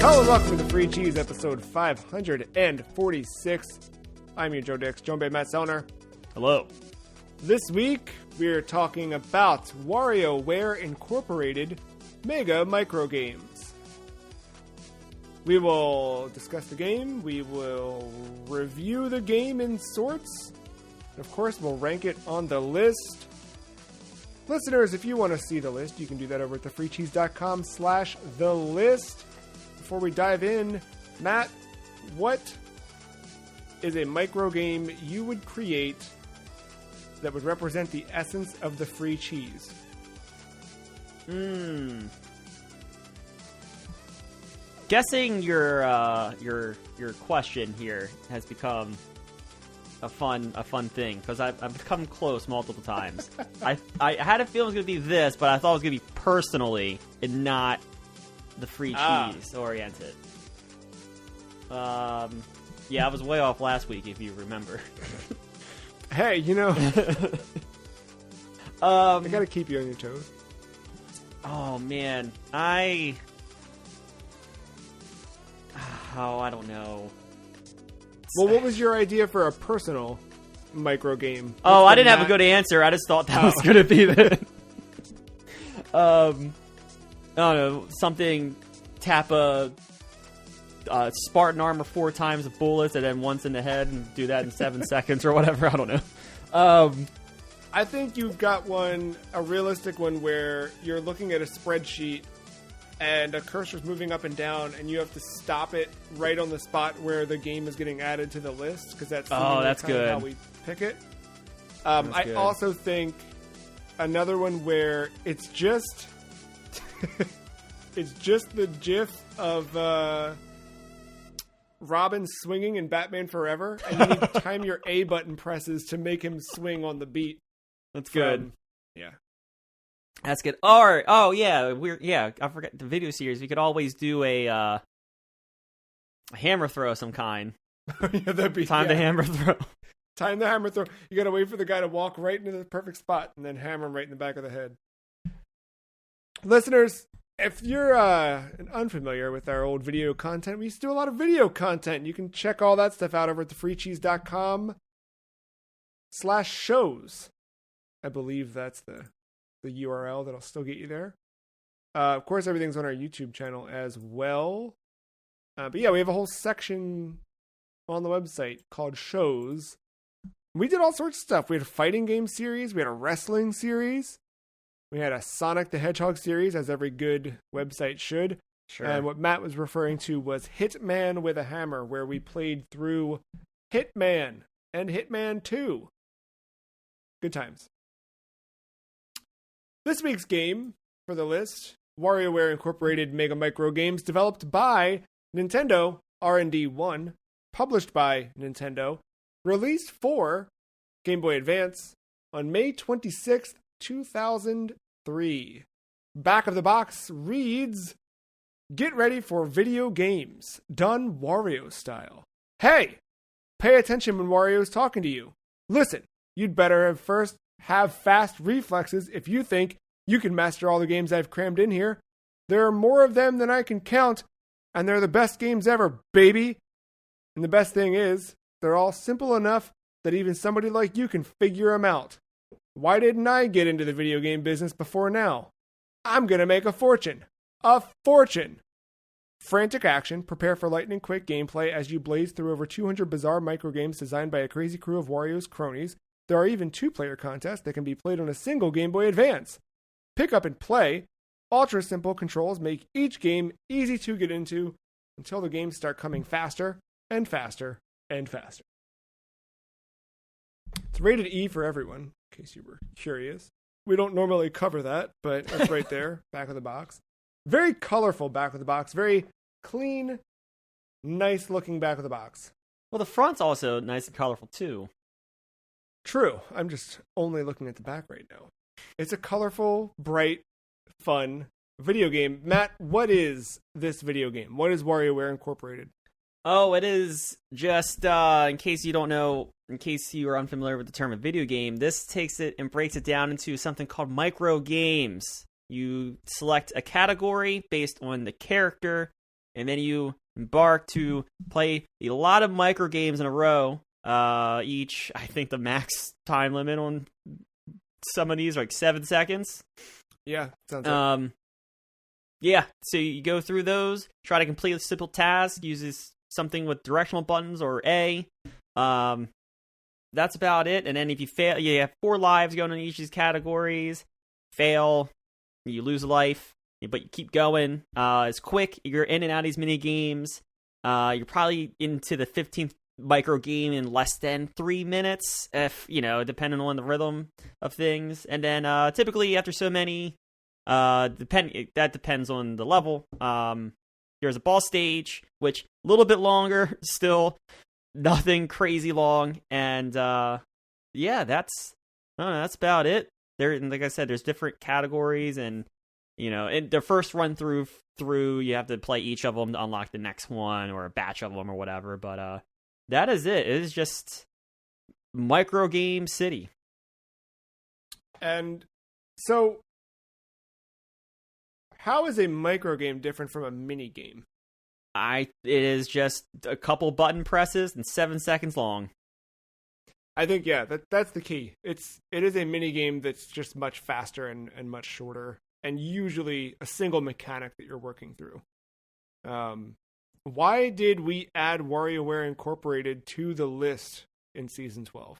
Hello and welcome to the Free Cheese, episode 546. I'm your Joe Dix, joined by Matt Sellner. Hello. This week, we're talking about WarioWare Incorporated Mega Microgames. We will discuss the game, we will review the game in sorts, and of course, we'll rank it on the list. Listeners, if you want to see the list, you can do that over at thefreecheese.com/thelist. Before we dive in, Matt, what is a micro game you would create that would represent the essence of the free cheese? Guessing your question here has become a fun thing because I've come close multiple times. I had a feeling it was gonna be this, but I thought it was gonna be personally and not the free cheese oriented. Yeah, I was way off last week if you remember. Hey, you know, I gotta keep you on your toes. Oh man, I don't know. Well, what was your idea for a personal micro game? Oh, I didn't have a good answer. I just thought that was gonna be the. I don't know, something, tap a Spartan armor 4 times with bullets and then once in the head and do that in 7 seconds or whatever. I don't know. I think you've got one, a realistic one, where you're looking at a spreadsheet and a cursor's moving up and down and you have to stop it right on the spot where the game is getting added to the list, because that's good. How we pick it. I also think another one where it's just... it's just the gif of Robin swinging in Batman Forever, and you need to time your A button presses to make him swing on the beat. That's good. Yeah. That's good. Oh yeah, I forgot the video series. We could always do a hammer throw of some kind. Yeah, that'd be the hammer throw. Time the hammer throw. You gotta wait for the guy to walk right into the perfect spot and then hammer him right in the back of the head. Listeners, if you're unfamiliar with our old video content, we used to do a lot of video content. You can check all that stuff out over at thefreecheese.com/shows. I believe that's the URL that'll still get you there. Of course, everything's on our YouTube channel as well. But yeah, we have a whole section on the website called shows. We did all sorts of stuff. We had a fighting game series. We had a wrestling series. We had a Sonic the Hedgehog series, as every good website should. Sure. And what Matt was referring to was Hitman with a Hammer, where we played through Hitman and Hitman 2. Good times. This week's game for the list, WarioWare Incorporated Mega Micro Games, developed by Nintendo, R&D 1, published by Nintendo, released for Game Boy Advance on May 26th, 2003. Back of the box reads, "Get ready for video games, done Wario style. Hey, pay attention when Wario's talking to you. Listen, you'd better have fast reflexes if you think you can master all the games I've crammed in here. There are more of them than I can count, and they're the best games ever, baby. And the best thing is, they're all simple enough that even somebody like you can figure them out. Why didn't I get into the video game business before now? I'm gonna make a fortune. A fortune! Frantic action, prepare for lightning-quick gameplay as you blaze through over 200 bizarre microgames designed by a crazy crew of Wario's cronies. There are even 2-player contests that can be played on a single Game Boy Advance. Pick up and play. Ultra-simple controls make each game easy to get into until the games start coming faster and faster and faster." It's rated E for everyone, in case you were curious. We don't normally cover that, but it's right there, back of the box. Very colorful back of the box. Very clean, nice looking back of the box. Well, the front's also nice and colorful too. True. I'm just only looking at the back right now. It's a colorful, bright, fun video game. Matt, what is this video game? What is WarioWare Incorporated? Oh, it is just, in case you don't know, in case you are unfamiliar with the term of video game, this takes it and breaks it down into something called micro games. You select a category based on the character and then you embark to play a lot of microgames in a row. Each, I think the max time limit on some of these are like 7 seconds. Yeah, sounds right. Yeah, so you go through those, try to complete a simple task, uses something with directional buttons or A. That's about it. And then if you fail, you have 4 lives going in each of these categories. Fail, you lose a life, but you keep going. It's quick. You're in and out of these mini games. You're probably into the 15th micro game in less than 3 minutes, if depending on the rhythm of things. And then typically after so many, that depends on the level. There's a boss stage, which a little bit longer, still nothing crazy long, and yeah, that's about it. There, like I said, there's different categories, and in the first run through, you have to play each of them to unlock the next one, or a batch of them, or whatever. But that is it. It is just micro game city. And so, how is a micro game different from a mini game? It is just a couple button presses and 7 seconds long. I think, yeah, that's the key. It is a mini game that's just much faster and much shorter, and usually a single mechanic that you're working through. Why did we add WarioWare Incorporated to the list in season 12?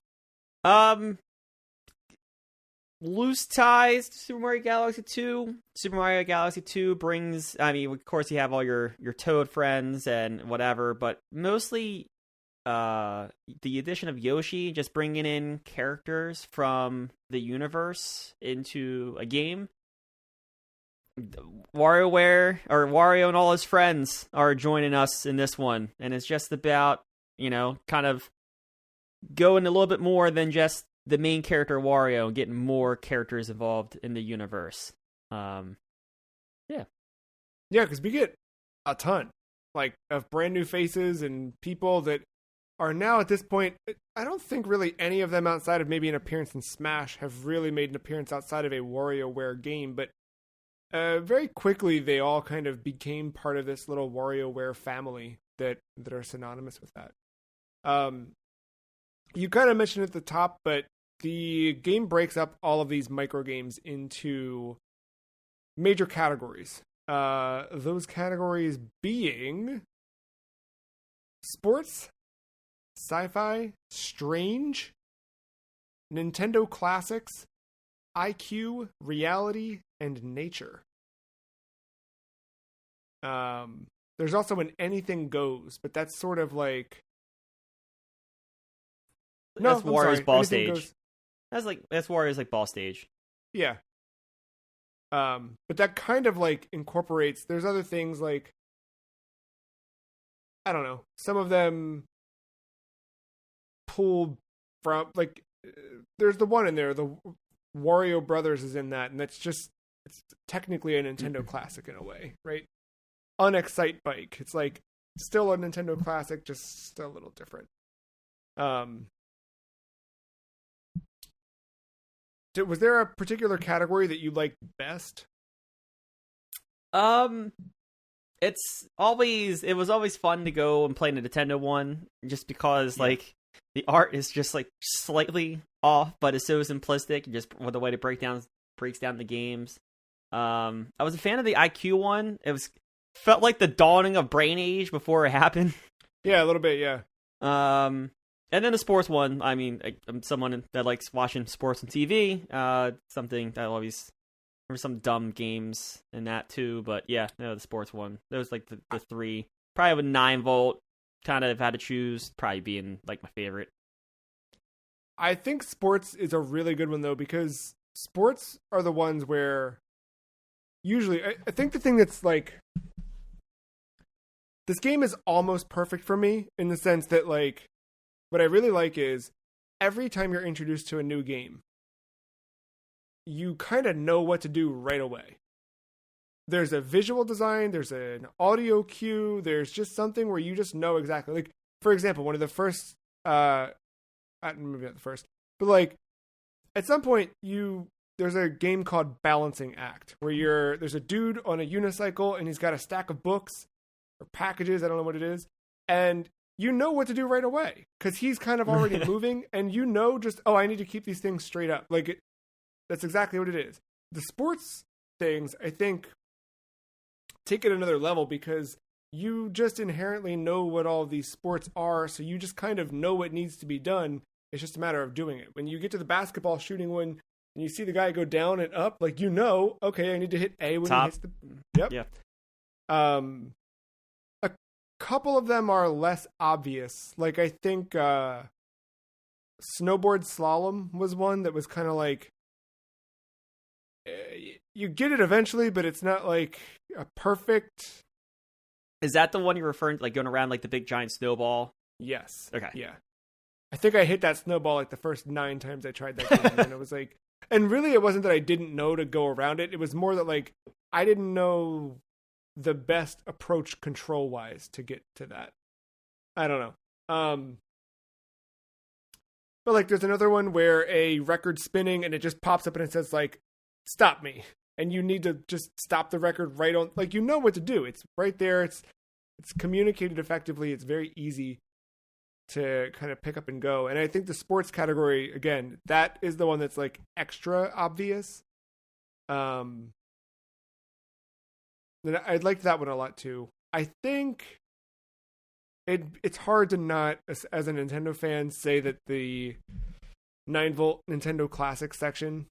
Loose ties to Super Mario Galaxy 2. Super Mario Galaxy 2 brings, of course you have all your Toad friends and whatever, but mostly the addition of Yoshi, just bringing in characters from the universe into a game. WarioWare, or Wario and all his friends, are joining us in this one, and it's just about, kind of going a little bit more than just the main character Wario and getting more characters involved in the universe. Yeah, because we get a ton, of brand new faces and people that are now at this point. I don't think really any of them outside of maybe an appearance in Smash have really made an appearance outside of a WarioWare game, but very quickly they all kind of became part of this little WarioWare family that are synonymous with that. You kind of mentioned at the top, but the game breaks up all of these micro games into major categories. Those categories being sports, sci-fi, strange, Nintendo classics, IQ, reality, and nature. There's also an anything goes, but that's sort of like... No, that's Wario's ball stage. Goes... That's Wario's ball stage. Yeah. But that kind of incorporates. There's other things I don't know. Some of them pull from there's the one in there. The Wario Brothers is in that, and it's technically a Nintendo classic in a way, right? Unexcite Bike. It's still a Nintendo classic, just a little different. Was there a particular category that you liked best? It was always fun to go and play the Nintendo one, just because the art is just slightly off, but it's so simplistic, just with the way it breaks down the games. I was a fan of the IQ one. Felt like the dawning of Brain Age before it happened. Yeah, a little bit, yeah. And then the sports one, I'm someone that likes watching sports on TV. Something that always... There were some dumb games in that too, but yeah, no, the sports one. Those the 3. Probably with 9 volt, kind of had to choose, probably being my favorite. I think sports is a really good one though, because sports are the ones where usually, I think the thing that's this game is almost perfect for me in the sense that what I really like is every time you're introduced to a new game, you kind of know what to do right away. There's a visual design, there's an audio cue, there's just something where you just know exactly. For example, one of the first, maybe not the first, but at some point there's a game called Balancing Act where there's a dude on a unicycle and he's got a stack of books, or packages. I don't know what it is. And you know what to do right away because he's kind of already moving, and you know just, oh, I need to keep these things straight up. Like, that's exactly what it is. The sports things, I think, take it another level because you just inherently know what all of these sports are, so you just kind of know what needs to be done. It's just a matter of doing it. When you get to the basketball shooting one, and you see the guy go down and up, like, you know, okay, I need to hit A when he hits the... Yep. Yeah. A couple of them are less obvious. Like, I think snowboard slalom was one that was kind of like... you get it eventually, but it's not like a perfect... Is that the one you're referring to, like going around like the big giant snowball? Yes. Okay. Yeah. I think I hit that snowball like the first 9 times I tried that game, and it was like... And really, it wasn't that I didn't know to go around it. It was more that, like, I didn't know the best approach control-wise to get to that. I don't know. But, like, there's another one where a record's spinning, and it just pops up and it says, like, stop me. And you need to just stop the record right on... Like, you know what to do. It's right there. It's communicated effectively. It's very easy to kind of pick up and go. And I think the sports category, again, that is the one that's like extra obvious. I liked that one a lot too. I think it's hard to not, as a Nintendo fan, say that the 9-volt Nintendo Classic section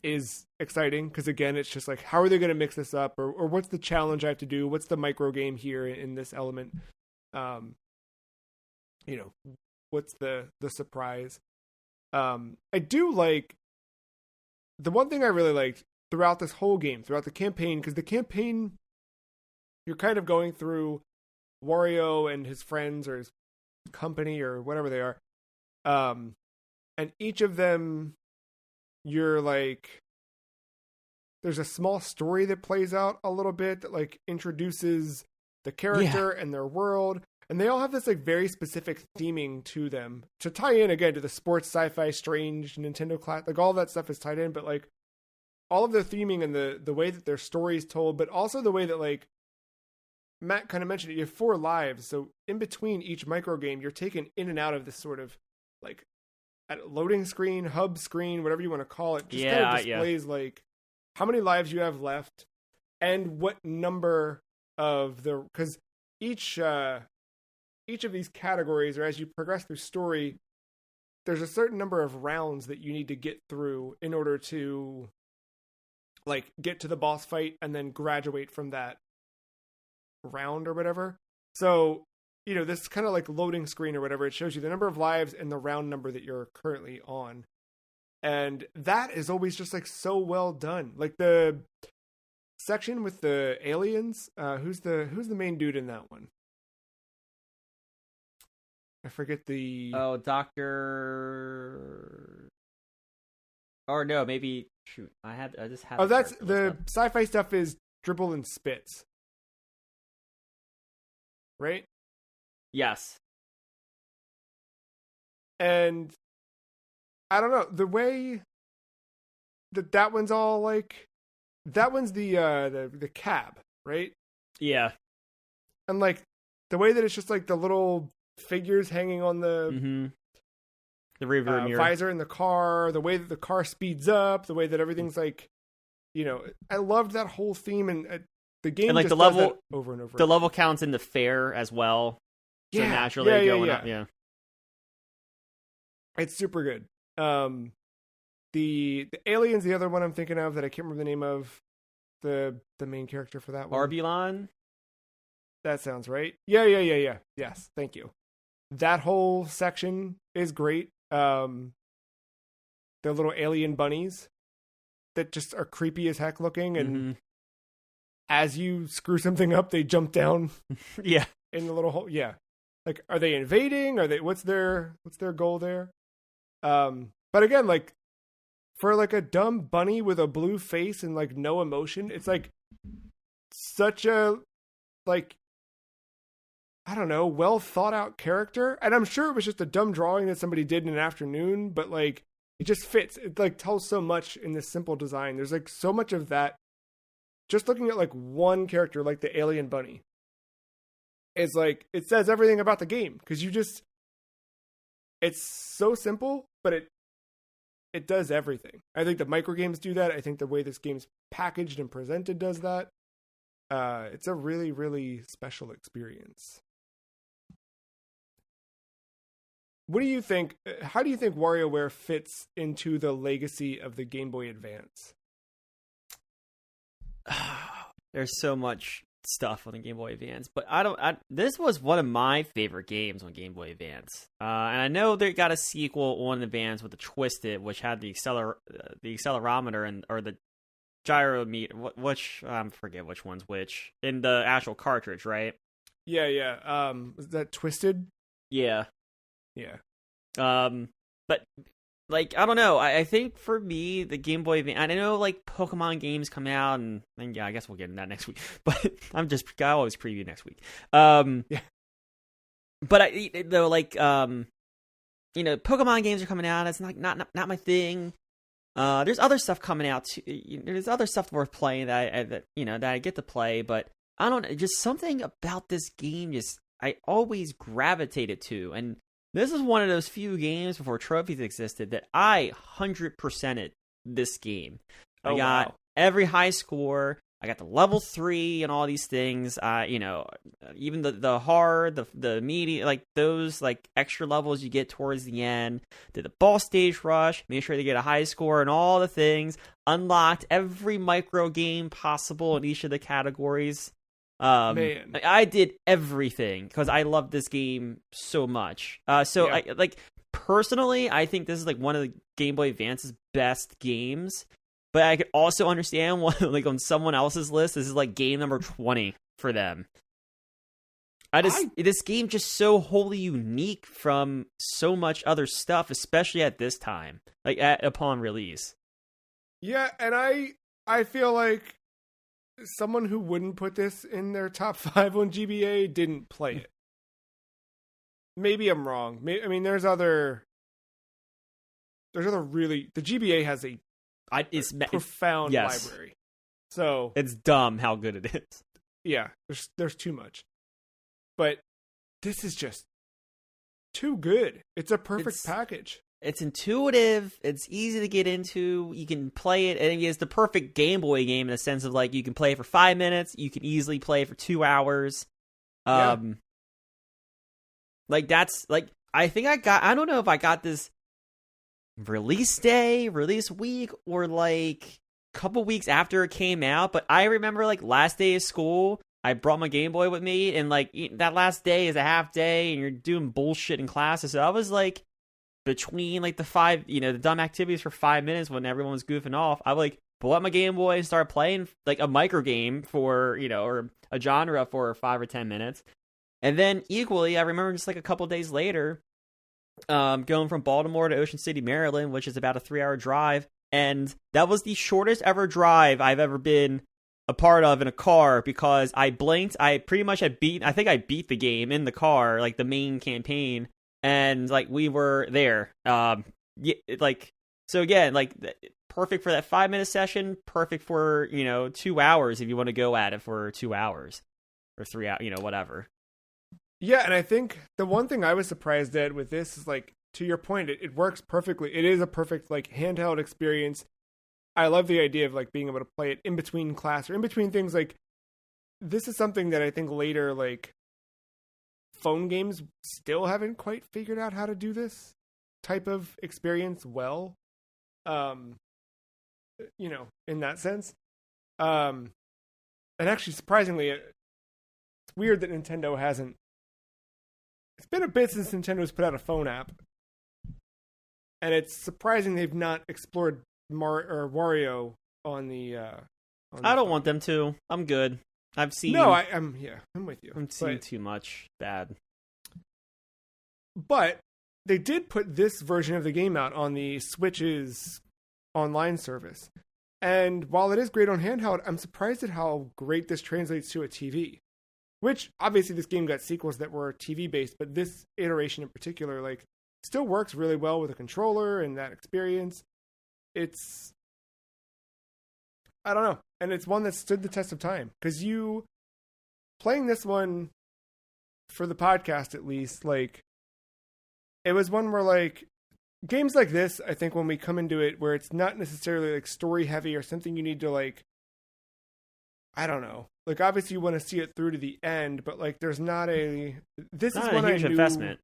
is exciting, because again, it's just like, how are they going to mix this up, or what's the challenge I have to do? What's the micro game here in this element? You know, what's the surprise? I do like, the one thing I really liked throughout this whole game, throughout the campaign, because the campaign, you're kind of going through Wario and his friends or his company or whatever they are. And each of them, you're like, there's a small story that plays out a little bit that like introduces the character and their world. And they all have this like very specific theming to them to tie in again to the sports, sci-fi, strange, Nintendo class, like all that stuff is tied in, but like all of the theming and the way that their story is told, but also the way that, like Matt kind of mentioned it, you have 4 lives. So in between each micro game, you're taken in and out of this sort of like loading screen, hub screen, whatever you want to call it. Just kind of displays like how many lives you have left and what number of because each of these categories, or as you progress through story, there's a certain number of rounds that you need to get through in order to like get to the boss fight and then graduate from that round or whatever. So, you know, this kind of like loading screen or whatever, it shows you the number of lives and the round number that you're currently on. And that is always just like so well done. Like the section with the aliens, who's the main dude in that one? I forget the... Oh, Dr... Or no, maybe... Shoot, I just have... Oh, that's... The sci-fi stuff is Dribble and Spitz. Right? Yes. And... I don't know, the way... That one's all like... That one's the cab, right? Yeah. And like, the way that it's just like the little... figures hanging on the rearview mirror visor in the car, the way that the car speeds up, the way that everything's like, you know, I loved that whole theme, and the game and like just the level does that over and over. The level counts in the fair as well, so naturally going up. Yeah, it's super good. The aliens, the other one I'm thinking of that I can't remember the name of, the main character for that one. Arbulon. That sounds right. Yeah. Yes, thank you. That whole section is great. The little alien bunnies that just are creepy as heck looking, and as you screw something up, they jump down. Yeah, in the little hole. Yeah, like, are they invading? Are they? What's their goal there? But again, like, for like a dumb bunny with a blue face and like no emotion, it's like such a like, I don't know, well thought out character. And I'm sure it was just a dumb drawing that somebody did in an afternoon, but like, it just fits. It like tells so much in this simple design. There's like so much of that. Just looking at like one character, like the alien bunny, is like it says everything about the game because it's so simple, but it does everything. I think the microgames do that. I think the way this game's packaged and presented does that. It's a really, really special experience. What do you think? How do you think WarioWare fits into the legacy of the Game Boy Advance? There's so much stuff on the Game Boy Advance, but this was one of my favorite games on Game Boy Advance. And I know they got a sequel on Advance with the Twisted, which had the accelerometer or the gyrometer, which I forget which one's which in the actual cartridge, right? Yeah. Was that Twisted? Yeah. Yeah. But like I don't know. I think for me, the Game Boy Advance. I know like Pokemon games come out, and yeah, I guess we'll get into that next week. But I always preview next week. Yeah. But Pokemon games are coming out. It's not my thing. There's other stuff coming out too. There's other stuff worth playing that I get to play. But I don't know. Just something about this game I always gravitated to, and this is one of those few games before trophies existed that I 100%ed this game. I got every high score. I got the level 3 and all these things. Even the hard, the medium, like those like extra levels you get towards the end. Did the boss stage rush. Made sure to get a high score and all the things. Unlocked every micro game possible in each of the categories. Man, I did everything because I love this game so much. Personally, I think this is like one of the Game Boy Advance's best games. But I could also understand like on someone else's list, this is like game number 20 for them. This game just so wholly unique from so much other stuff, especially at this time, like upon release. Yeah, and I feel like someone who wouldn't put this in their top 5 on GBA didn't play it. Maybe I'm wrong. There's other really... The GBA has a profound library. So it's dumb how good it is. Yeah, there's too much. But this is just too good. It's a perfect package. It's intuitive. It's easy to get into. You can play it, and it's the perfect Game Boy game in the sense of like you can play it for 5 minutes. You can easily play it for 2 hours. Like that's like I think I don't know if I got this release day, release week, or like a couple weeks after it came out. But I remember like last day of school, I brought my Game Boy with me, and like that last day is a half day, and you're doing bullshit in classes. So I was like. Between like the dumb activities for 5 minutes when everyone was goofing off, I would like pull out my Game Boy and start playing like a micro game for, or a genre for 5 or 10 minutes. And then equally, I remember just like a couple days later, going from Baltimore to Ocean City, Maryland, which is about a 3-hour drive. And that was the shortest ever drive I've ever been a part of in a car because I blinked. I pretty much I beat the game in the car, like the main campaign. And like we were there, so again, like perfect for that 5-minute session. Perfect for 2 hours if you want to go at it for 2 hours or 3 hours, whatever. Yeah, and I think the one thing I was surprised at with this is like to your point, it works perfectly. It is a perfect like handheld experience. I love the idea of like being able to play it in between class or in between things. Like this is something that I think later like. Phone games still haven't quite figured out how to do this type of experience well. In that sense. And actually, surprisingly, it's weird that Nintendo hasn't. It's been a bit since Nintendo's put out a phone app. And it's surprising they've not explored Wario on the. I don't want them to. I'm good. I've seen. No, I'm with you. I'm seeing too much bad. But they did put this version of the game out on the Switch's online service. And while it is great on handheld, I'm surprised at how great this translates to a TV. Which, obviously, this game got sequels that were TV-based, but this iteration in particular, like, still works really well with a controller and that experience. It's... I don't know. And it's one that stood the test of time. Because playing this one for the podcast at least, like, it was one where, like, games like this, I think when we come into it, where it's not necessarily, like, story heavy or something you need to, like, I don't know. Like, obviously you want to see it through to the end, but, like, there's not a... This Not is a one huge I knew... investment.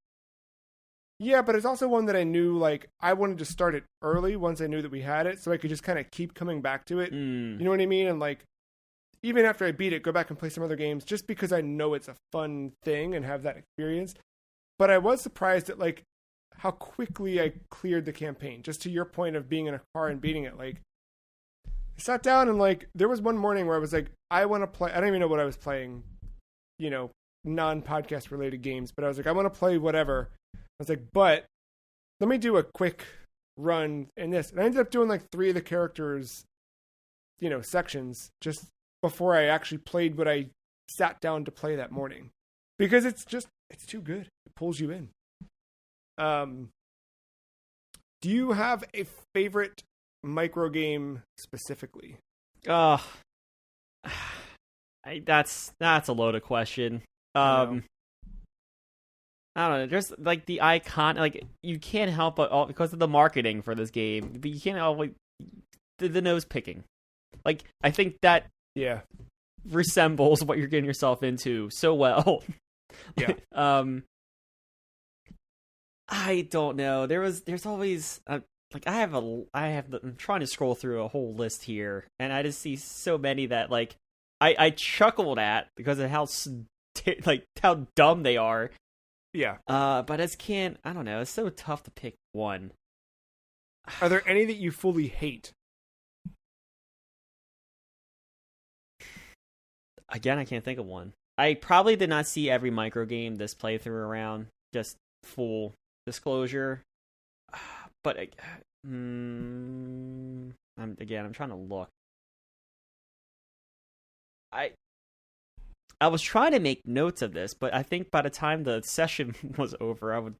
Yeah, but it's also one that I knew, like, I wanted to start it early once I knew that we had it, so I could just kind of keep coming back to it. You know what I mean? And, like, even after I beat it, go back and play some other games, just because I know it's a fun thing and have that experience. But I was surprised at, like, how quickly I cleared the campaign. Just to your point of being in a car and beating it, like, I sat down and, like, there was one morning where I was like, I want to play, I don't even know what I was playing, you know, non-podcast related games, but I was like, I want to play whatever. I was like, but let me do a quick run in this. And I ended up doing like 3 of the characters, you know, sections just before I actually played what I sat down to play that morning. Because it's too good. It pulls you in. Do you have a favorite micro game specifically? That's a loaded question. I don't know. Just like the icon, like you can't help but all because of the marketing for this game, but you can't help like the nose picking. Like I think that resembles what you're getting yourself into so well. Yeah. I don't know. There's always like I'm trying to scroll through a whole list here, and I just see so many that like I chuckled at because of how how dumb they are. Yeah. But I don't know. It's so tough to pick one. Are there any that you fully hate? Again, I can't think of one. I probably did not see every micro game this playthrough around. Just full disclosure. But I'm trying to look. I was trying to make notes of this, but I think by the time the session was over, I would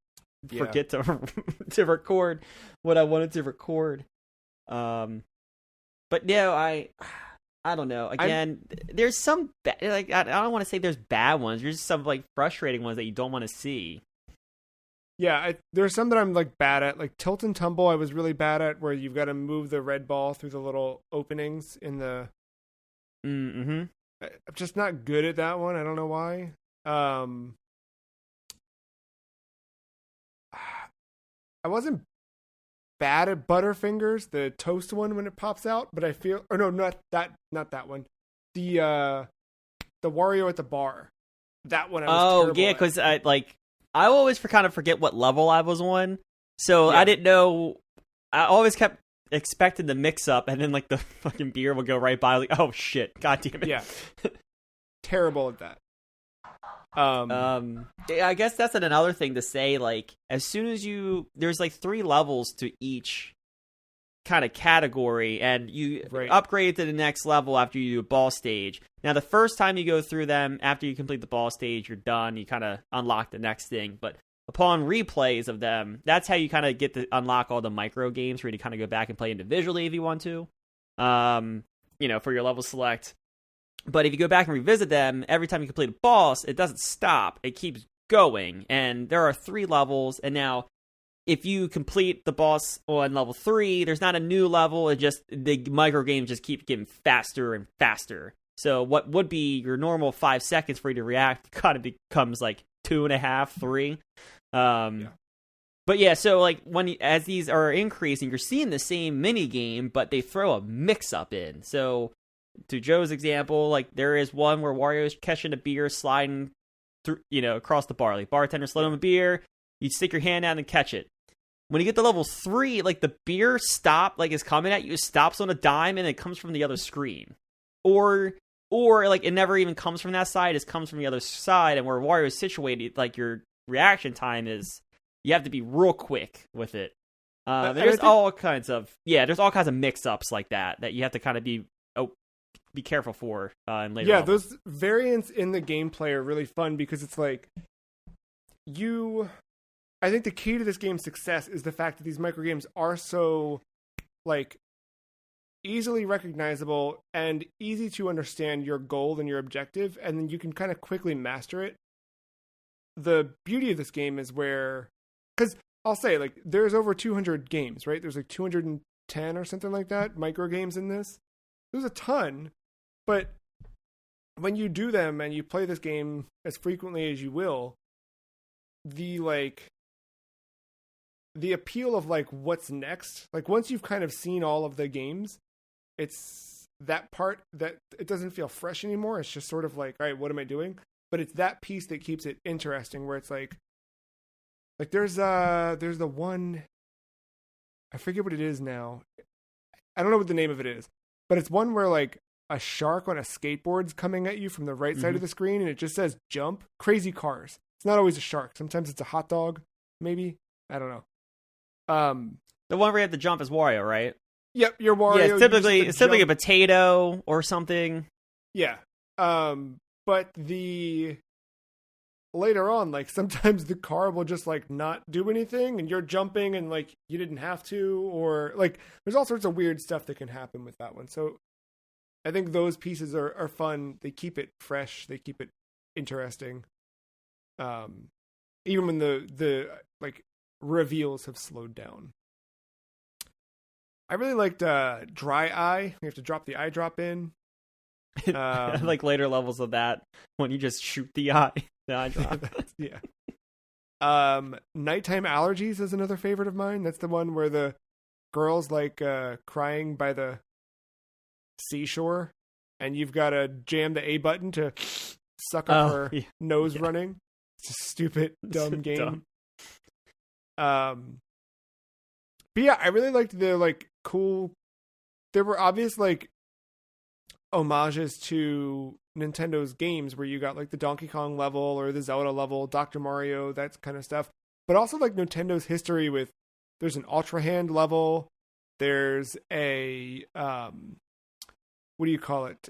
forget to record what I wanted to record. But no, I don't know. Again, there's some I don't want to say there's bad ones. There's some like frustrating ones that you don't want to see. Yeah, there's some that I'm like bad at. Like Tilt and Tumble, I was really bad at, where you've got to move the red ball through the little openings in the. Mm-hmm. I'm just not good at that one. I don't know why. I wasn't bad at Butterfingers, the toast one when it pops out, but I feel, or no, not that one. The Wario at the bar. That one I was terrible at. Because I always kind of forget what level I was on, so I didn't know. I always kept expecting the mix up, and then like the fucking beer would go right by. Like, oh shit, god damn it! Yeah, terrible at that. I guess that's another thing to say. Like, as soon as there's like 3 levels to each kind of category, and you upgrade to the next level after you do a boss stage. Now, the first time you go through them, after you complete the boss stage, you're done. You kind of unlock the next thing, but upon replays of them, that's how you kind of get to unlock all the micro games, where you kind of go back and play individually if you want to, for your level select. But if you go back and revisit them, every time you complete a boss, it doesn't stop. It keeps going. And there are 3 levels. And now, if you complete the boss on level 3, there's not a new level. It just, the micro games just keep getting faster and faster. So what would be your normal 5 seconds for you to react kind of becomes like 2.5, 3. But yeah, so like as these are increasing, you're seeing the same mini game, but they throw a mix up in. So to Joe's example, like there is one where Wario is catching a beer, sliding through, across the bar. Like bartender slid him a beer, you stick your hand out and catch it. When you get to level 3, like the beer is coming at you, it stops on a dime, and it comes from the other screen. Or like it never even comes from that side, it comes from the other side, and where Wario is situated, like your reaction time is, you have to be real quick with it. There's all kinds of mix-ups like that you have to kind of be careful for in later levels. Those variants in the gameplay are really fun because it's like I think the key to this game's success is the fact that these microgames are so like easily recognizable and easy to understand your goal and your objective, and then you can kind of quickly master it. the beauty of this game is where, because I'll say, like, there's over 200 games, right? There's like 210 or something like that, Microgames in this. There's a ton, but when you do them and you play this game as frequently as you will, the appeal of like what's next, like once you've kind of seen all of the games, it's that part that it doesn't feel fresh anymore. It's just sort of like, all right, what am I doing? But it's that piece that keeps it interesting, where it's like there's the one, I forget what it is now. I don't know what the name of it is, but it's one where like a shark on a skateboard's coming at you from the right side of the screen, and it just says jump. Crazy cars. It's not always a shark. Sometimes it's a hot dog, maybe. I don't know. The one where you have to jump is Wario, right? Yep, your Wario. Yeah, it's typically a potato or something. Yeah. But later on, like sometimes the car will just like not do anything, and you're jumping and like you didn't have to, or like there's all sorts of weird stuff that can happen with that one. So I think those pieces are fun. They keep it fresh. They keep it interesting. Even when the like reveals have slowed down. I really liked Dry Eye. You have to drop the eye drop in. Like later levels of that when you just shoot the eye drop. Yeah. Nighttime Allergies is another favorite of mine. That's the one where the girl's like crying by the seashore, and you've got to jam the A button to suck up her nose running. It's a stupid, dumb game. But yeah, I really liked the like cool. There were obvious like homages to Nintendo's games where you got like the Donkey Kong level or the Zelda level, Dr. Mario, that kind of stuff. But also like Nintendo's history with, there's an Ultra Hand level. There's a what do you call it?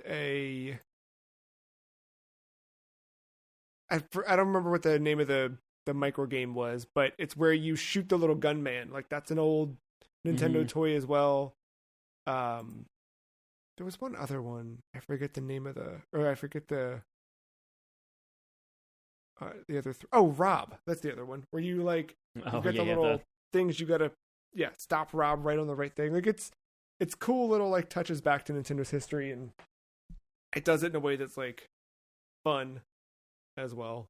I don't remember what the name of the micro game was, but it's where you shoot the little gunman. Like that's an old Nintendo toy as well. There was one other one. I forget the name of the other. Rob. That's the other one where you like you've got the little things you gotta stop Rob right on the right thing. Like it's cool little like touches back to Nintendo's history, and it does it in a way that's like fun as well.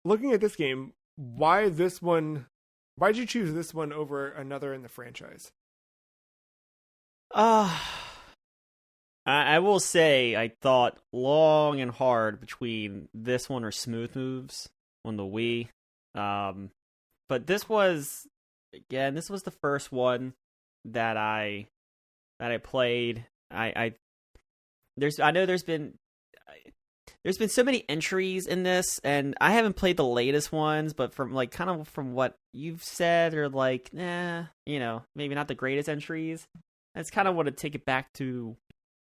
Looking at this game, why'd you choose this one over another in the franchise? I will say I thought long and hard between this one or Smooth Moves on the Wii. But this was the first one that I played. I know there's been so many entries in this, and I haven't played the latest ones, but from like kind of from what you've said, or like, maybe not the greatest entries. I just kind of want to take it back to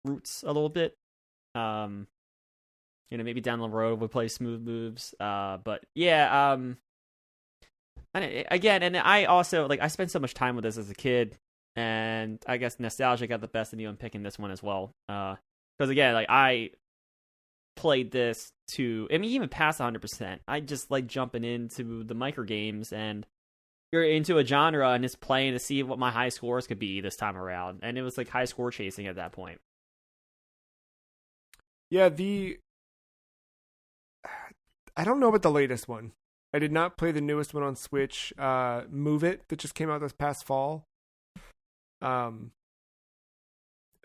roots a little bit. Maybe down the road we'll play Smooth Moves. But yeah, and I also like I spent so much time with this as a kid, and I guess nostalgia got the best of me on picking this one as well. Because again, like I played this even past 100%. I just like jumping into the micro games, and you're into a genre and just playing to see what my high scores could be this time around. And it was like high score chasing at that point. Yeah, I don't know about the latest one. I did not play the newest one on Switch, Move It, that just came out this past fall.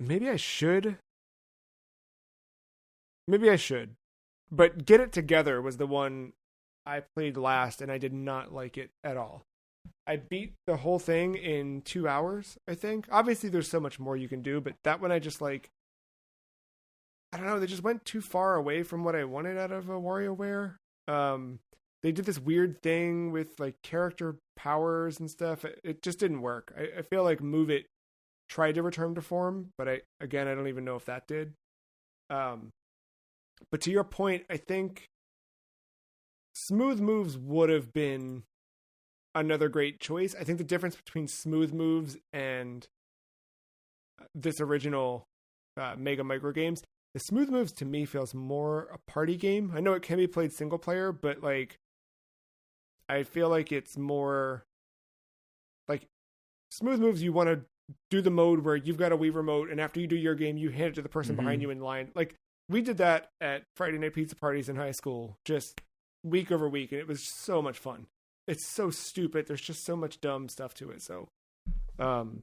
Maybe I should. But Get It Together was the one I played last, and I did not like it at all. I beat the whole thing in 2 hours, I think. Obviously, there's so much more you can do, but that one I just like... I don't know, they just went too far away from what I wanted out of a WarioWare. They did this weird thing with like character powers and stuff. It just didn't work. I feel like Move It tried to return to form, but I don't even know if that did. But to your point, I think Smooth Moves would have been another great choice. I think the difference between Smooth Moves and this original Mega Microgames. The Smooth Moves to me feels more a party game. I know it can be played single player, but like I feel like it's more like Smooth Moves. You want to do the mode where you've got a Wii remote, and after you do your game, you hand it to the person behind you in line. Like we did that at Friday night pizza parties in high school, just week over week, and it was so much fun. It's so stupid. There's just so much dumb stuff to it. So, no,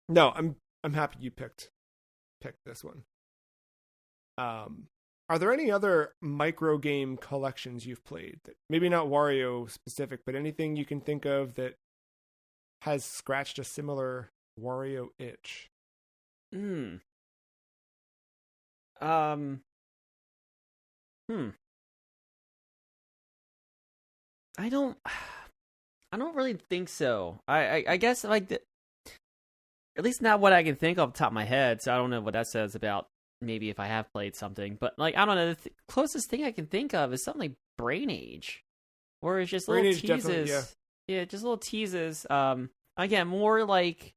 I'm happy you picked this one. Are there any other micro game collections you've played that maybe not Wario specific, but anything you can think of that has scratched a similar Wario itch? I don't really think so. I guess like at least not what I can think off the top of my head. So I don't know what that says about maybe if I have played something. But like I don't know, the closest thing I can think of is something like Brain Age, or it's just Brain little Age, teases. Yeah, just little teases. Again, more like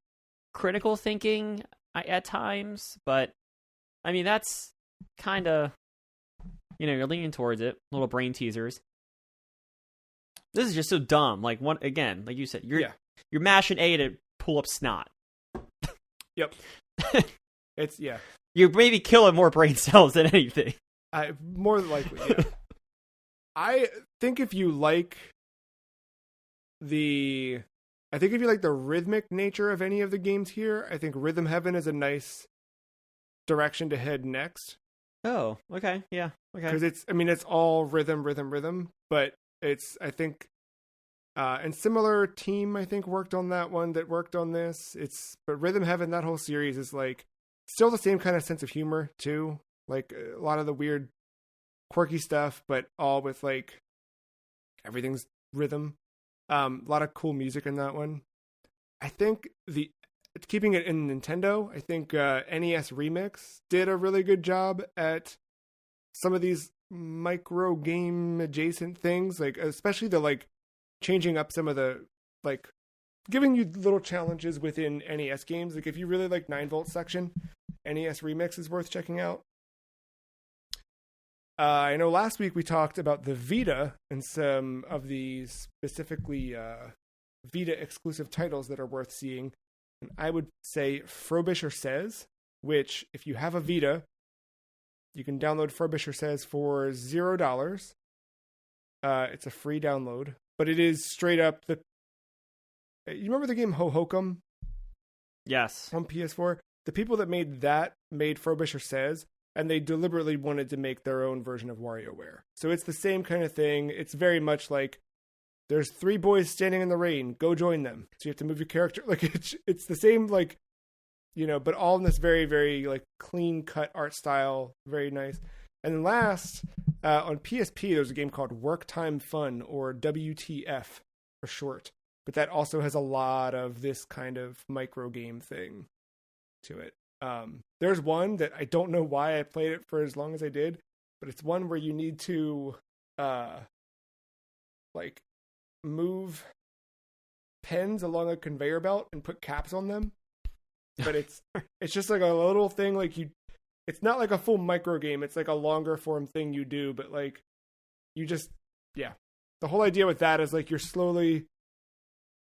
critical thinking at times, but I mean that's kind of you're leaning towards it. Little brain teasers. This is just so dumb. Like one again, like you said, you're mashing A to pull up snot. Yep. You're maybe killing more brain cells than anything. More than likely, yeah. I think if you like the rhythmic nature of any of the games here, I think Rhythm Heaven is a nice direction to head next. Oh, okay, yeah, okay. Because it's all rhythm, but I think, and similar team I think worked on that one that worked on this. But Rhythm Heaven, that whole series is like still the same kind of sense of humor too, like a lot of the weird, quirky stuff, but all with like everything's rhythm. A lot of cool music in that one. I think keeping it in Nintendo, I think NES Remix did a really good job at some of these micro game adjacent things, like especially the like changing up some of the like giving you little challenges within NES games. Like if you really like 9-volt section, NES Remix is worth checking out. I know last week we talked about the Vita and some of the specifically Vita exclusive titles that are worth seeing. And I would say Frobisher Says, which if you have a Vita, you can download Frobisher Says for $0. It's a free download, but it is straight up you remember the game Ho-Hokum? Yes. On PS4? The people that made Frobisher Says, and they deliberately wanted to make their own version of WarioWare. So it's the same kind of thing. It's very much like there's 3 boys standing in the rain. Go join them. So you have to move your character. Like it's the same, like, but all in this very, very like clean cut art style. Very nice. And then last, on PSP, there's a game called Work Time Fun, or WTF for short. But that also has a lot of this kind of micro game thing to it. There's one that I don't know why I played it for as long as I did, but it's one where you need to like move pens along a conveyor belt and put caps on them. But it's just like a little thing, like it's not like a full micro game, it's like a longer form thing you do, but like you just the whole idea with that is like you're slowly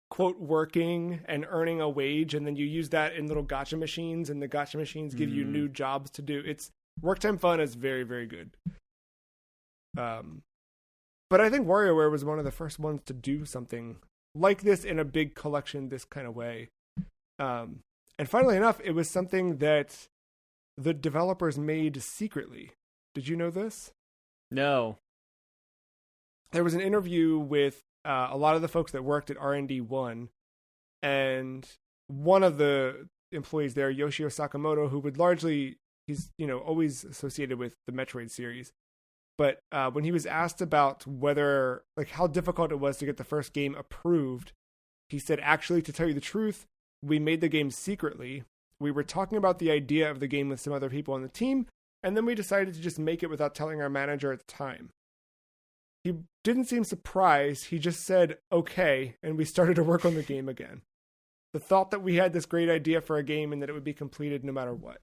quote working and earning a wage, and then you use that in little gacha machines, and the gacha machines give you new jobs to do. It's Work Time Fun is very, very good. But I think WarioWare was one of the first ones to do something like this in a big collection this kind of way. And funnily enough, it was something that the developers made secretly. Did you know this? No. There was an interview with a lot of the folks that worked at R&D1, and one of the employees there, Yoshio Sakamoto, who would he's always associated with the Metroid series, but when he was asked about whether, like, how difficult it was to get the first game approved, he said, actually, to tell you the truth, we made the game secretly. We were talking about the idea of the game with some other people on the team, and then we decided to just make it without telling our manager at the time. He didn't seem surprised. He just said, okay, and we started to work on the game again. The thought that we had this great idea for a game and that it would be completed no matter what.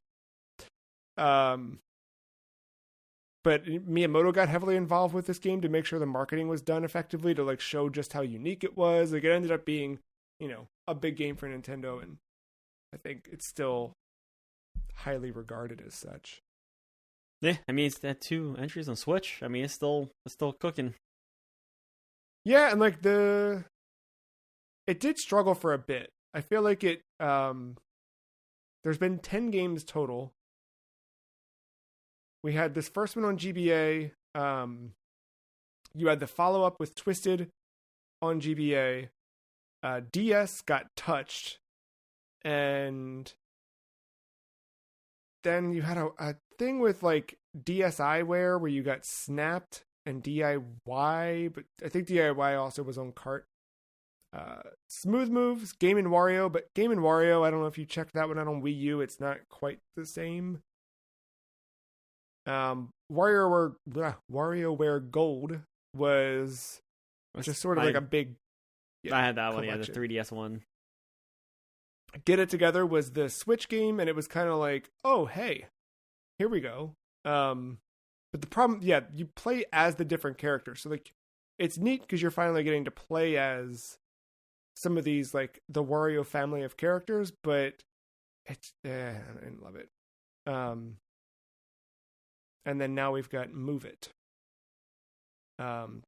But Miyamoto got heavily involved with this game to make sure the marketing was done effectively to like show just how unique it was. Like it ended up being, a big game for Nintendo, and I think it's still highly regarded as such. Yeah, I mean it's had 2 entries on Switch. I mean it's still cooking. Yeah, and like it did struggle for a bit. I feel like it there's been 10 games total. We had this first one on GBA. You had the follow-up with Twisted on GBA. DS got touched. And then you had a thing with like DSiWare where you got snapped and DIY, but I think DIY also was on cart. Smooth Moves, Game & Wario, but Game & Wario, I don't know if you checked that one out on Wii U, it's not quite the same. WarioWare Gold was just sort of like a big... Yeah, I had that one, the 3DS one. Get It Together was the Switch game, and it was kind of like, oh, hey, here we go. But the problem, you play as the different characters. So, like, it's neat because you're finally getting to play as some of these, like, the Wario family of characters, but it's, I didn't love it. And then now we've got Move It.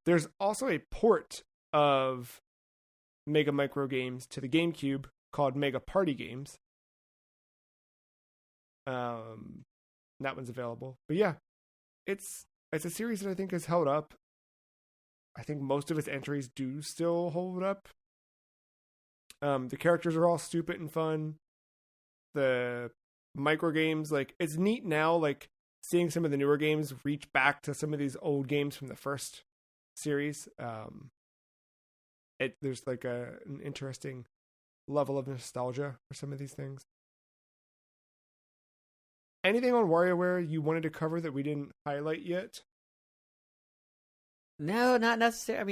There's also a port of Mega Microgames to the GameCube called Mega Party Games. That one's available. But yeah, it's a series that I think has held up. I think most of its entries do still hold up. The characters are all stupid and fun. The microgames, like, it's neat now, like, seeing some of the newer games reach back to some of these old games from the first series. There's like an interesting level of nostalgia for some of these things. Anything on WarioWare you wanted to cover that we didn't highlight yet? No, not necessarily. I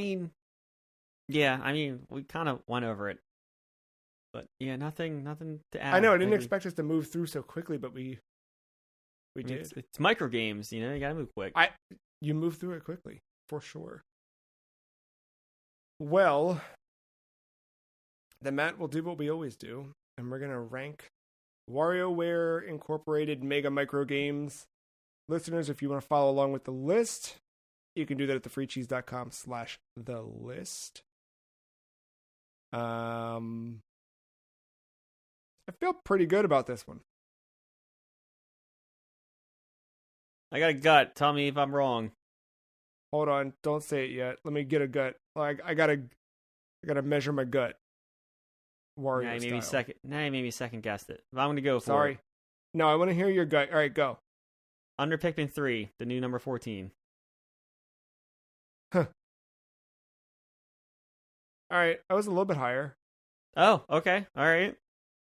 mean, we kind of went over it. But yeah, nothing to add. I know, I didn't expect us to move through so quickly, but we did. It's microgames, you gotta move quick. You moved through it quickly, for sure. Well, then Matt will do what we always do, and we're gonna rank WarioWare Incorporated Mega Microgames. Listeners, if you want to follow along with the list, you can do that at thefreecheese.com/thelist. I feel pretty good about this one. I got a gut. Tell me if I'm wrong. Hold on, don't say it yet. Let me get a gut. Like I gotta measure my gut. Wario Now you made me second guessed it. But I'm gonna go for Sorry. it. No, I want to hear your gut. All right, go. Under Pikmin 3, the new number 14. Huh. All right, I was a little bit higher. Oh, okay. All right.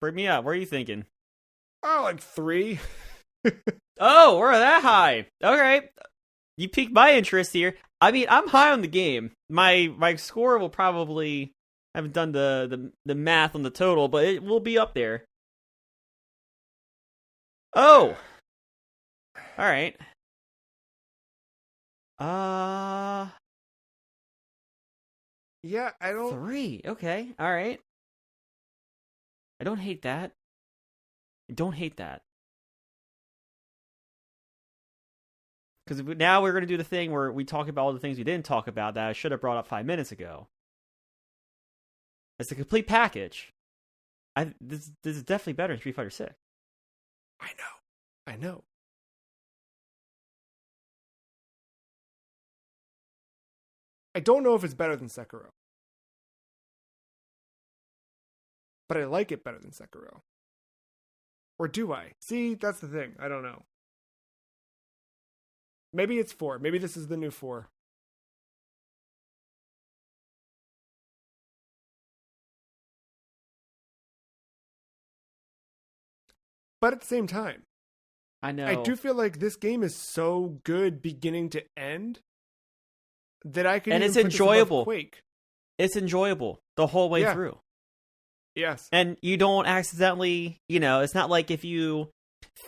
Bring me up. What are you thinking? Oh, like 3. Oh, we're that high. Okay. You piqued my interest here. I mean, I'm high on the game. My score will probably... I haven't done the math on the total, but it will be up there. Oh! Alright. Yeah, I don't... 3. Okay. Alright. I don't hate that. Because now we're going to do the thing where we talk about all the things we didn't talk about that I should have brought up 5 minutes ago. It's a complete package. This is definitely better than Street Fighter 6. I know. I don't know if it's better than Sekiro. But I like it better than Sekiro. Or do I? See, that's the thing. I don't know. Maybe it's 4. Maybe this is the new 4. But at the same time, I know. I do feel like this game is so good beginning to end that I can. And even it's put this above enjoyable. Quake. It's enjoyable the whole way through. Yes. And you don't accidentally, it's not like if you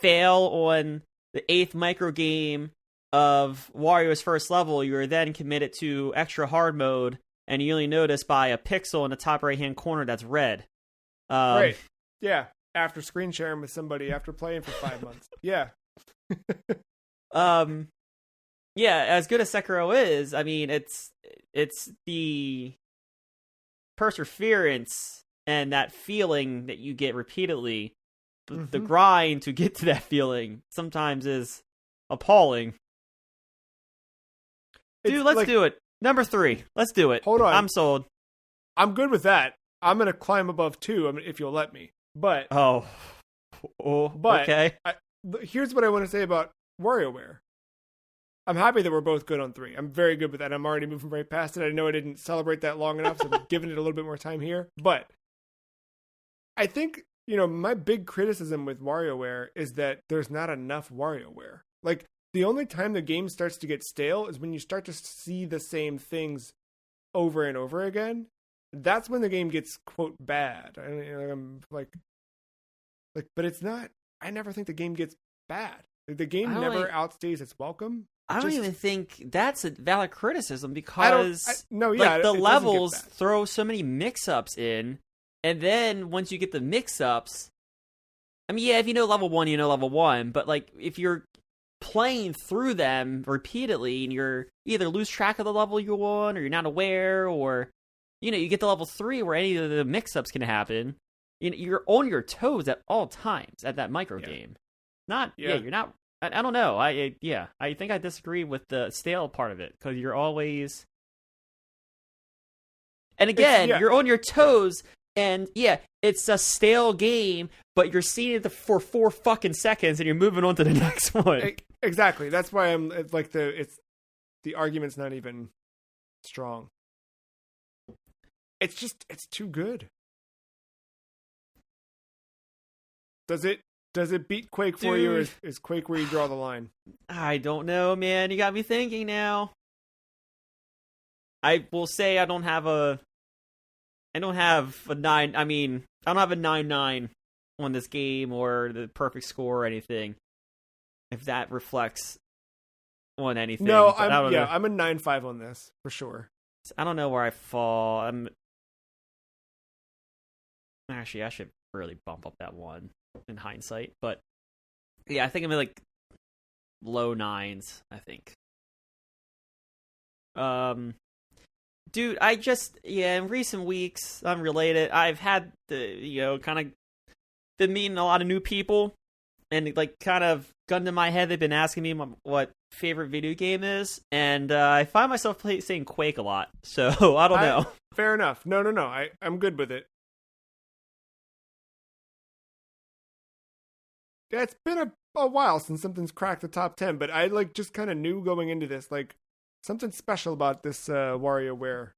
fail on the 8th micro game of Wario's first level, you are then committed to extra hard mode, and you only notice by a pixel in the top right hand corner that's red. Right. Yeah. After screen sharing with somebody after playing for 5 months. Yeah. Yeah, as good as Sekiro is, I mean, it's the perseverance and that feeling that you get repeatedly. The grind to get to that feeling sometimes is appalling. Dude, let's do it. Number 3. Let's do it. Hold on. I'm sold. I'm good with that. I'm going to climb above 2 if you'll let me. But okay. Here's what I want to say about WarioWare. I'm happy that we're both good on 3. I'm very good with that. I'm already moving right past it. I know I didn't celebrate that long enough, so I'm giving it a little bit more time here. But I think, my big criticism with WarioWare is that there's not enough WarioWare. Like, the only time the game starts to get stale is when you start to see the same things over and over again. That's when the game gets, quote, bad. I'm like, but it's not. I never think the game gets bad. The game never outstays its welcome. I don't even think that's a valid criticism because the levels throw so many mix-ups in, and then once you get the mix-ups, I mean, yeah, if you know level 1, you know level 1, but like if you're playing through them repeatedly and you're either lose track of the level you're on, or you're not aware, or you get to level 3 where any of the mix-ups can happen, you're on your toes at all times at that micro game. You're not. I don't know. I think I disagree with the stale part of it because you're always, and again, you're on your toes, and it's a stale game, but you're seeing it for 4 fucking seconds, and you're moving on to the next one. Exactly. That's why it's like the argument's not even strong. It's too good. Does it beat Quake for you, or is Quake where you draw the line? I don't know, man. You got me thinking now. I will say I don't have a 9. I mean, I don't have a 9-9 on this game or the perfect score or anything. If that reflects on anything. No, I'm a 9-5 on this for sure. I don't know where I fall. Actually, I should really bump up that one in hindsight, but I think I'm in like low 9s, I think. Dude, I just in recent weeks, unrelated, I've had the kind of been meeting a lot of new people, and like kind of gun to my head, they've been asking me what favorite video game is, and I find myself saying Quake a lot, so I don't know. Fair enough. No, I'm good with it. Yeah, it's been a while since something's cracked the top 10, but I just kind of knew going into this, something special about this WarioWare.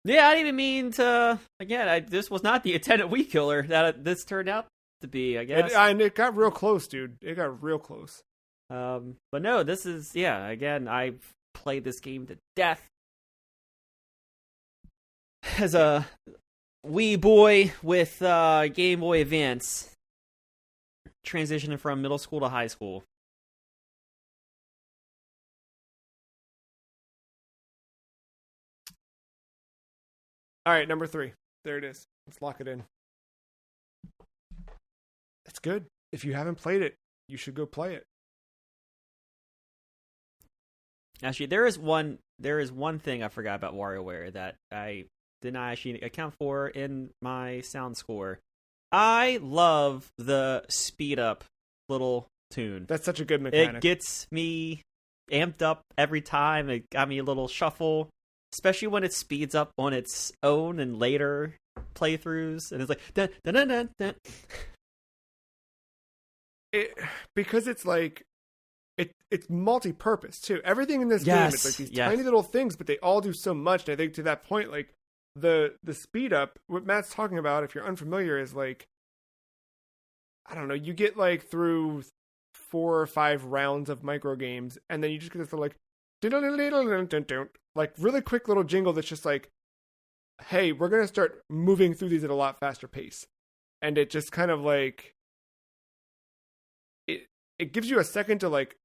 Yeah, I didn't even mean to. Again, this was not the intended weed killer that this turned out to be, I guess. It got real close, dude. It got real close. But no, this is, again, I've played this game to death. As a wee boy with Game Boy Advance, transitioning from middle school to high school. All right, number 3. There it is. Let's lock it in. It's good. If you haven't played it, you should go play it. Actually, there is one thing I forgot about WarioWare that I did not actually account for in my sound score. I love the speed up little tune. That's such a good mechanic. It gets me amped up every time. It got me a little shuffle, especially when it speeds up on its own and later playthroughs, and it's like dun, dun, dun, dun, dun. Because it's it's multi-purpose too. Everything in this game, it's like these tiny little things, but they all do so much. And I think to that point, the speed up, what Matt's talking about, if you're unfamiliar, is I don't know, you get through 4 or 5 rounds of micro games, and then you just get this really quick little jingle that's just hey, we're gonna start moving through these at a lot faster pace. And it just kind of it gives you a second to like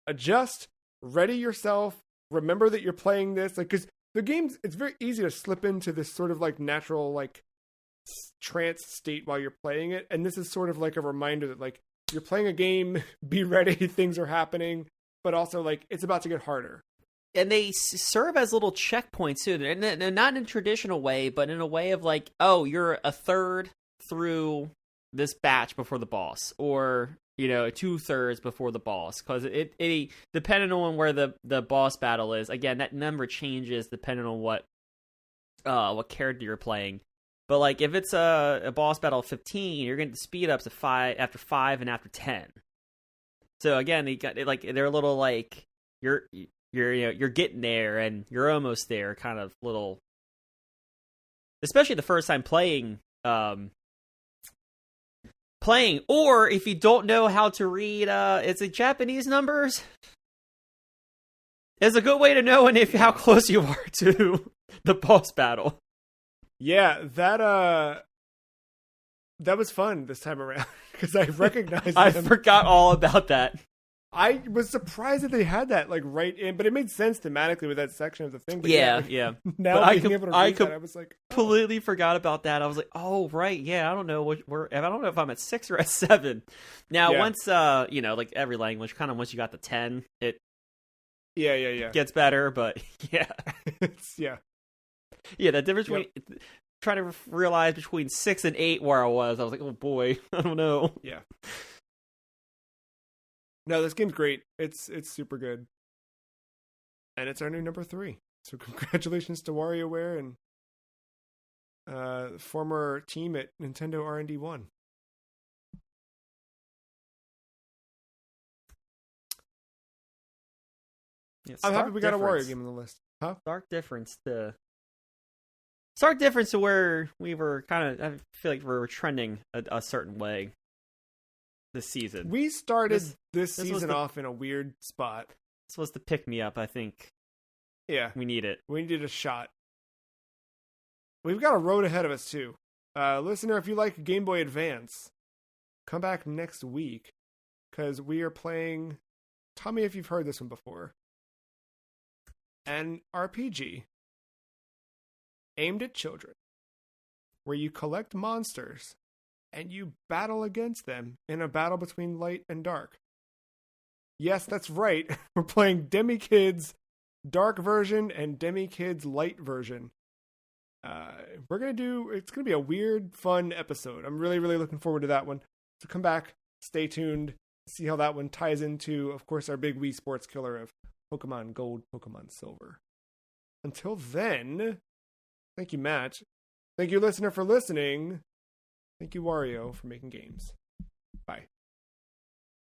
adjust, ready yourself, remember that you're playing this. Like, because the game's, it's very easy to slip into this sort of like natural like trance state while you're playing it. And this is sort of like a reminder that like you're playing a game, be ready, things are happening, but also like it's about to get harder. And they serve as little checkpoints too. They're not in a traditional way, but in a way of like, oh, you're a third through this batch before the boss, or 2/3 before the boss, because it depending on where the boss battle is. Again, that number changes depending on what character you're playing. But like if it's a boss battle of 15, you're going to speed up to 5 after 5 and after 10. So again, they're a little like you're getting there and you're almost there, kind of little. Especially the first time playing, or if you don't know how to read, it's Japanese numbers. It's a good way to know how close you are to the boss battle. Yeah, that was fun this time around because I recognized I them. forgot all about that. I was surprised that they had that like right in, but it made sense thematically with that section of the thing. But yeah. Now but being able to read that, I was like, completely forgot about that. I was like, oh right, yeah. I don't know I don't know if I'm at 6 or at 7. Now once like every language, kind of once you got to 10, it gets better. But yeah, that difference between trying to realize between 6 and 8 where I was like, oh boy, I don't know. Yeah. No, this game's great. It's super good. And it's our new number 3. So congratulations to WarioWare and former team at Nintendo R&D 1. Yeah, I'm happy we got a Wario game on the list. Huh? Stark difference to where we were kind of, I feel like we were trending a certain way this season. We started this season off in a weird spot. This was the pick-me-up, I think. Yeah. We need it. We needed a shot. We've got a road ahead of us, too. Listener, if you like Game Boy Advance, come back next week, because we are playing, tell me if you've heard this one before, an RPG aimed at children, where you collect monsters and you battle against them in a battle between light and dark. Yes, that's right. We're playing Demi Kid's dark version and Demi Kid's light version. It's going to be a weird, fun episode. I'm really, really looking forward to that one. So come back, stay tuned, see how that one ties into, of course, our big Wii Sports killer of Pokemon Gold, Pokemon Silver. Until then, thank you, Matt. Thank you, listener, for listening. Thank you, Wario, for making games.